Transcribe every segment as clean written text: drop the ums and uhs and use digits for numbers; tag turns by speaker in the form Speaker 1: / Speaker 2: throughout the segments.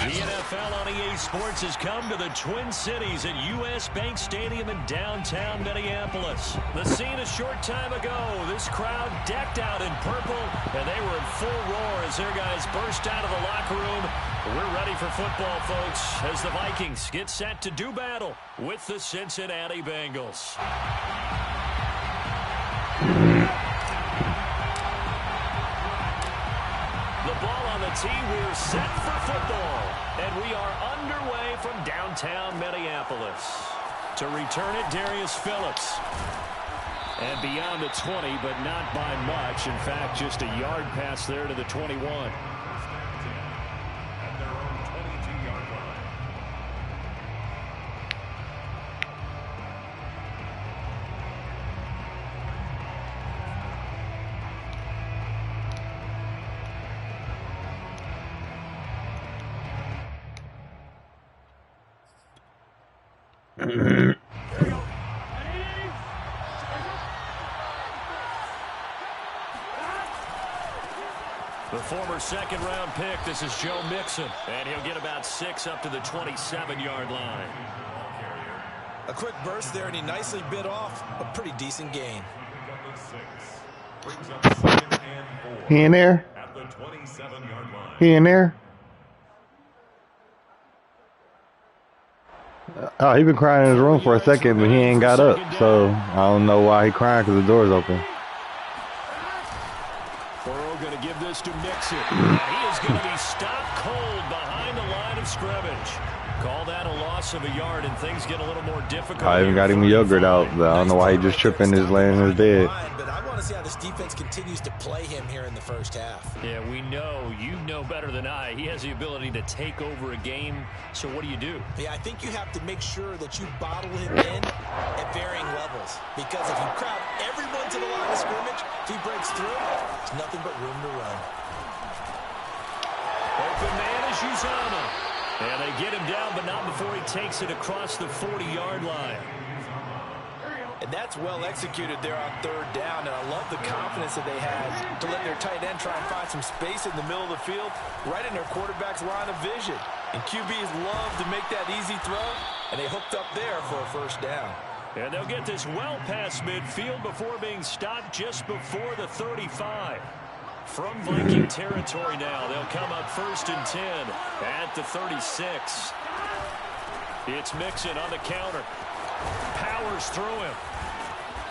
Speaker 1: The NFL on EA Sports has come to the Twin Cities at U.S. Bank Stadium in downtown Minneapolis. The scene a short time ago, this crowd decked out in purple, and they were in full roar as their guys burst out of the locker room. We're ready for football, folks, as the Vikings get set to do battle with the Cincinnati Bengals. The ball on the tee, we're set for football. And we are underway from downtown Minneapolis. To return it, Darius Phillips. And beyond the 20, but not by much. In fact, just a yard pass there to the 21. The former second-round pick, this is Joe Mixon. And he'll get about 6 up to the 27-yard line.
Speaker 2: A quick burst there, and he nicely bit off a pretty decent gain.
Speaker 3: He in there? He in there? Oh, he been crying in his room for a second, but he ain't got up. So I don't know why he crying because the door's open.
Speaker 1: Burrow going to give this to Mixon. And he is going to be stopped cold behind the line of scrimmage. Call that a loss of a yard, and things get a little more difficult.
Speaker 3: I even got him yogurt out, but I don't know why he just tripping his laying in his bed.
Speaker 2: But I want to see how this defense continues to play him here in the first half.
Speaker 1: Yeah, we know. You know better than I. He has the ability to take over a game. So what do you do?
Speaker 2: Yeah, I think you have to make sure that you bottle him in at varying levels. Because if you crowd everyone to the line of scrimmage, if he breaks through, there's nothing but room to run.
Speaker 1: Open man is Uzomah. And they get him down, but not before he takes it across the 40-yard line.
Speaker 2: And that's well executed there on third down. And I love the confidence that they had to let their tight end try and find some space in the middle of the field, right in their quarterback's line of vision. And QBs love to make that easy throw, and they hooked up there for a first down.
Speaker 1: And they'll get this well past midfield before being stopped just before the 35. From Viking territory now, they'll come up 1st and 10 at the 36. It's Mixon on the counter. Powers through him.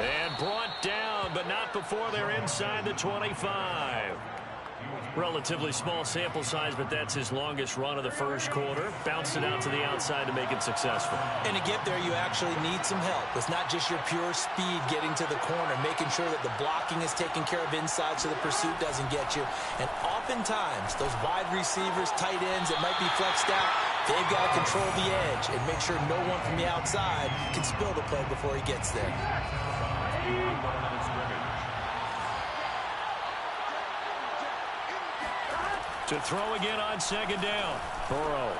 Speaker 1: And brought down, but not before they're inside the 25. Relatively small sample size, but that's his longest run of the first quarter. Bounced it out to the outside to make it successful.
Speaker 2: And to get there, you actually need some help. It's not just your pure speed getting to the corner, making sure that the blocking is taken care of inside so the pursuit doesn't get you. And oftentimes, those wide receivers, tight ends that might be flexed out, they've got to control the edge and make sure no one from the outside can spill the play before he gets there.
Speaker 1: To throw again on 2nd down. Burrow.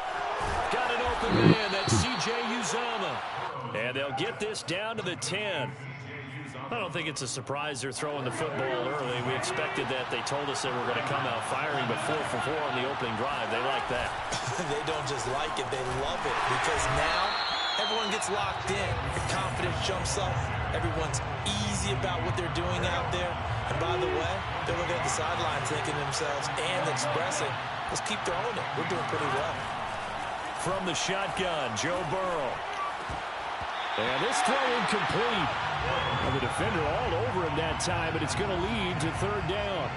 Speaker 1: Got an open man. That's C.J. Uzomah. And they'll get this down to the 10. I don't think it's a surprise they're throwing the football early. We expected that. They told us they were going to come out firing, but 4 for 4 on the opening drive. They like that.
Speaker 2: They don't just like it. They love it because now everyone gets locked in. The confidence jumps up. Everyone's easy about what they're doing out there. And by the way, they're looking at the sideline thinking to themselves and expressing, let's keep throwing it. We're doing pretty well.
Speaker 1: From the shotgun, Joe Burrow. And this throw incomplete. And the defender all over him that time, but it's going to lead to 3rd down.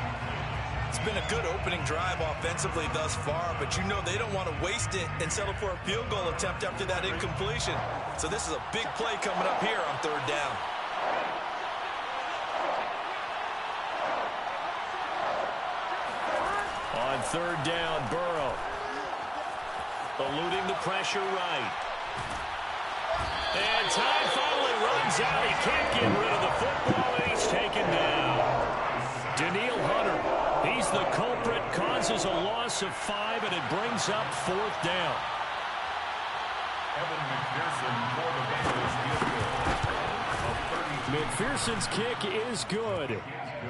Speaker 2: It's been a good opening drive offensively thus far, but you know they don't want to waste it and settle for a field goal attempt after that incompletion. So this is a big play coming up here on 3rd down.
Speaker 1: On 3rd down, Burrow. Eluding the pressure right. And time finally runs out. He can't get rid of the football, and he's taken down. Daniil Hunter, he's the culprit, causes a loss of 5, and it brings up 4th down. McPherson's kick is good.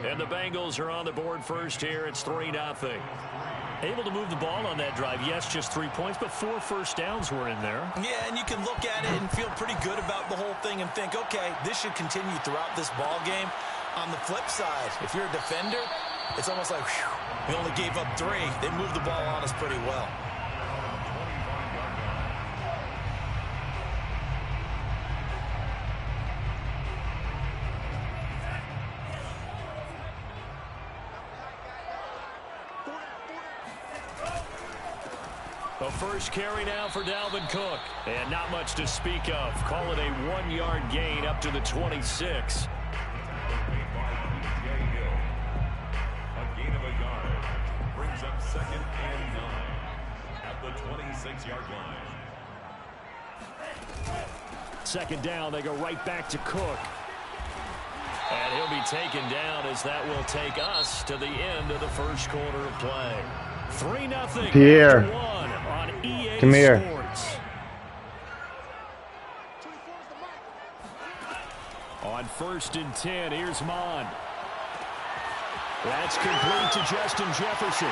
Speaker 1: And the Bengals are on the board first here. It's 3-0. Able to move the ball on that drive. Yes, just 3 points, but 4 first downs were in there.
Speaker 2: Yeah, and you can look at it and feel pretty good about the whole thing and think, okay, this should continue throughout this ball game. On the flip side, if you're a defender, it's almost like, whew, we only gave up 3. They moved the ball on us pretty well.
Speaker 1: The first carry now for Dalvin Cook. And not much to speak of. Call it a 1-yard gain up to the 26.
Speaker 4: A gain of a yard brings up 2nd and 9 at the 26-yard line.
Speaker 1: 2nd down, they go right back to Cook. And he'll be taken down as that will take us to the end of the first quarter of play. 3-0.
Speaker 3: Pierre.
Speaker 1: On EA
Speaker 3: Come here.
Speaker 1: Sports. On 1st and 10, here's Mond. That's complete to Justin Jefferson.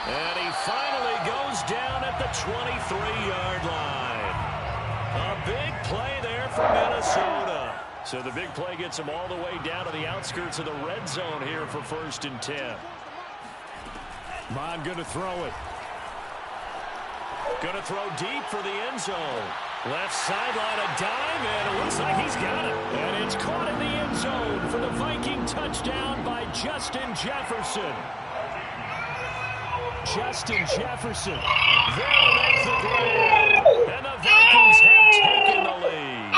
Speaker 1: And he finally goes down at the 23-yard line. A big play there for Minnesota. So the big play gets him all the way down to the outskirts of the red zone here for 1st and 10. Mond going to throw it. Going to throw deep for the end zone. Left sideline, a dime, and it looks like he's got it. And it's caught in the end zone for the Viking touchdown by Justin Jefferson. Justin Jefferson there to make the grab. And the Vikings have taken the lead.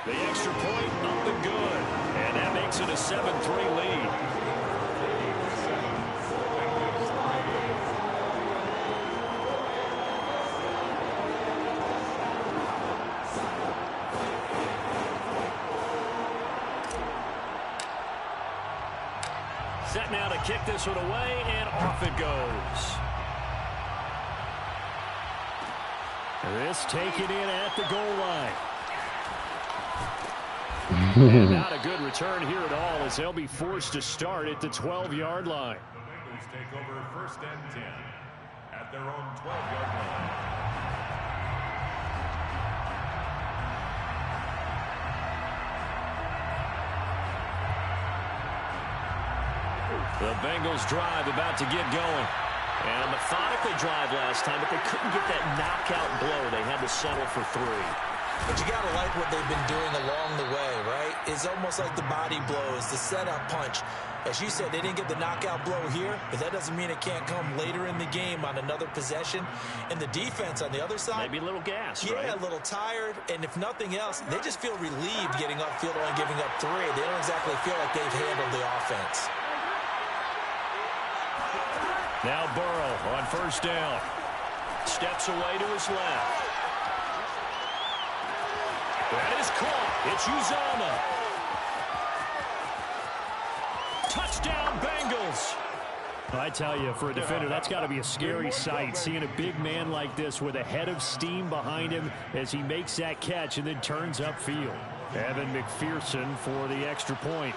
Speaker 1: The extra point up and good. And that makes it a 7-3 lead. Set now to kick this one away, and off it goes. This taken in at the goal line. And not a good return here at all, as they'll be forced to start at the 12-yard line.
Speaker 4: The Bengals take over 1st and 10 at their own 12-yard line.
Speaker 1: The Bengals drive about to get going. And a methodical drive last time, but they couldn't get that knockout blow. They had to settle for 3.
Speaker 2: But you got to like what they've been doing along the way, right? It's almost like the body blows, the setup punch. As you said, they didn't get the knockout blow here, but that doesn't mean it can't come later in the game on another possession. And the defense on the other side,
Speaker 1: maybe a little gas,
Speaker 2: yeah,
Speaker 1: right?
Speaker 2: A little tired. And if nothing else, they just feel relieved getting upfield and giving up 3. They don't exactly feel like they've handled the offense.
Speaker 1: Now Burrow on 1st down. Steps away to his left. That is caught. It's Uzama. Touchdown, Bengals. I tell you, for a defender, that's got to be a scary sight, seeing a big man like this with a head of steam behind him as he makes that catch and then turns upfield. Evan McPherson for the extra point.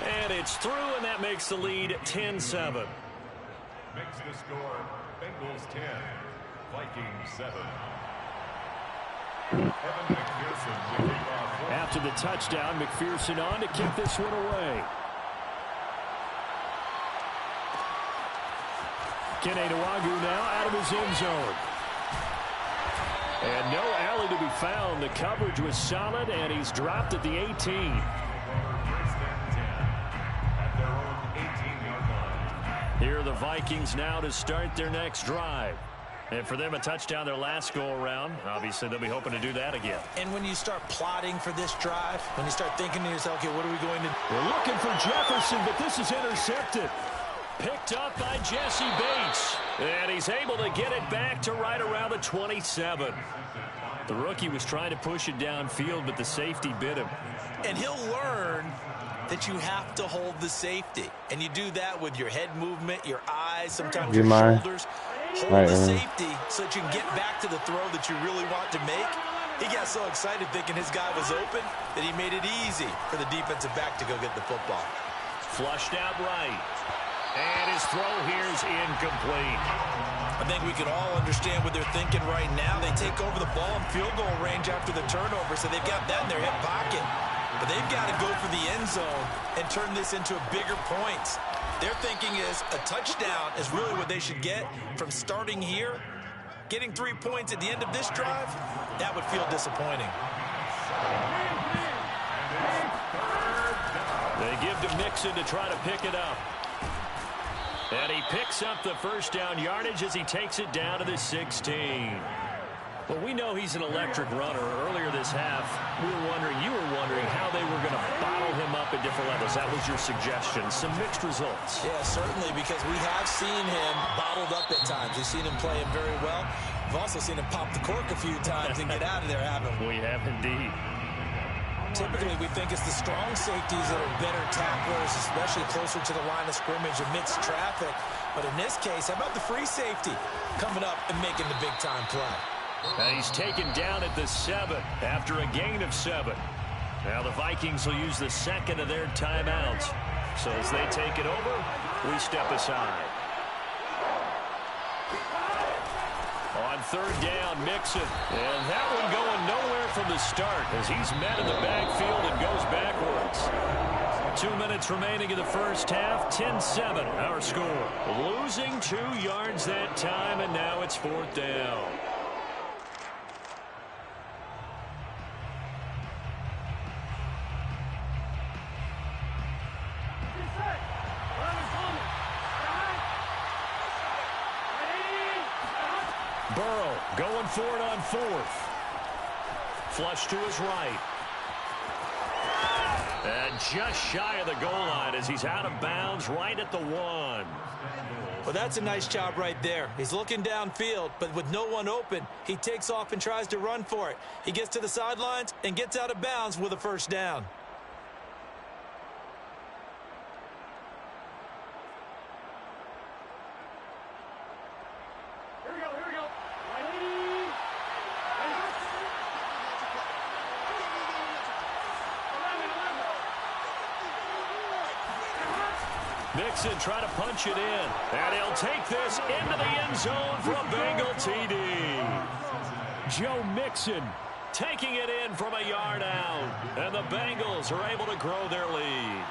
Speaker 1: And it's through, and that makes the lead 10-7.
Speaker 4: Makes the score Bengals 10, Vikings 7. Evan McPherson will kick off.
Speaker 1: After the touchdown, McPherson on to kick this one away. Kene Nwagu now out of his end zone. And no alley to be found. The coverage was solid, and he's dropped at the 18. Here are the Vikings now to start their next drive. And for them, a touchdown their last go-around. Obviously, they'll be hoping to do that again.
Speaker 2: And when you start plotting for this drive, when you start thinking to yourself, okay, what are we going to do?
Speaker 1: We're looking for Jefferson, but this is intercepted. Picked up by Jesse Bates. And he's able to get it back to right around the 27. The rookie was trying to push it downfield, but the safety bit him.
Speaker 2: And he'll learn that you have to hold the safety. And you do that with your head movement, your eyes, sometimes your shoulders. Hold the safety so that you can get back to the throw that you really want to make. He got so excited thinking his guy was open that he made it easy for the defensive back to go get the football.
Speaker 1: Flushed out right. And his throw here is incomplete.
Speaker 2: I think we can all understand what they're thinking right now. They take over the ball in field goal range after the turnover, so they've got that in their hip pocket. But they've got to go for the end zone and turn this into a bigger point. Their thinking is a touchdown is really what they should get from starting here. Getting 3 points at the end of this drive, that would feel disappointing.
Speaker 1: They give to Mixon to try to pick it up. And he picks up the 1st down yardage as he takes it down to the 16. Well, we know he's an electric runner. Earlier this half, you were wondering how they were going to bottle him up at different levels. That was your suggestion. Some mixed results.
Speaker 2: Yeah, certainly, because we have seen him bottled up at times. We've seen him play him very well. We've also seen him pop the cork a few times and get out of there, haven't we?
Speaker 1: We have indeed.
Speaker 2: Typically, we think it's the strong safeties that are better tacklers, especially closer to the line of scrimmage amidst traffic. But in this case, how about the free safety coming up and making the big-time play?
Speaker 1: And he's taken down at the 7 after a gain of 7. Now the Vikings will use the second of their timeouts. So as they take it over, we step aside. On 3rd down, Mixon. And that one going nowhere from the start as he's met in the backfield and goes backwards. 2 minutes remaining in the first half. 10-7 our score. Losing 2 yards that time, and now it's 4th down. Burrow going for it on 4th. Flush to his right. And just shy of the goal line as he's out of bounds right at the 1.
Speaker 2: Well, that's a nice job right there. He's looking downfield, but with no one open, he takes off and tries to run for it. He gets to the sidelines and gets out of bounds with a first down.
Speaker 1: Mixon trying to punch it in. And he'll take this into the end zone for a Bengal TD. Joe Mixon taking it in from a yard out. And the Bengals are able to grow their lead.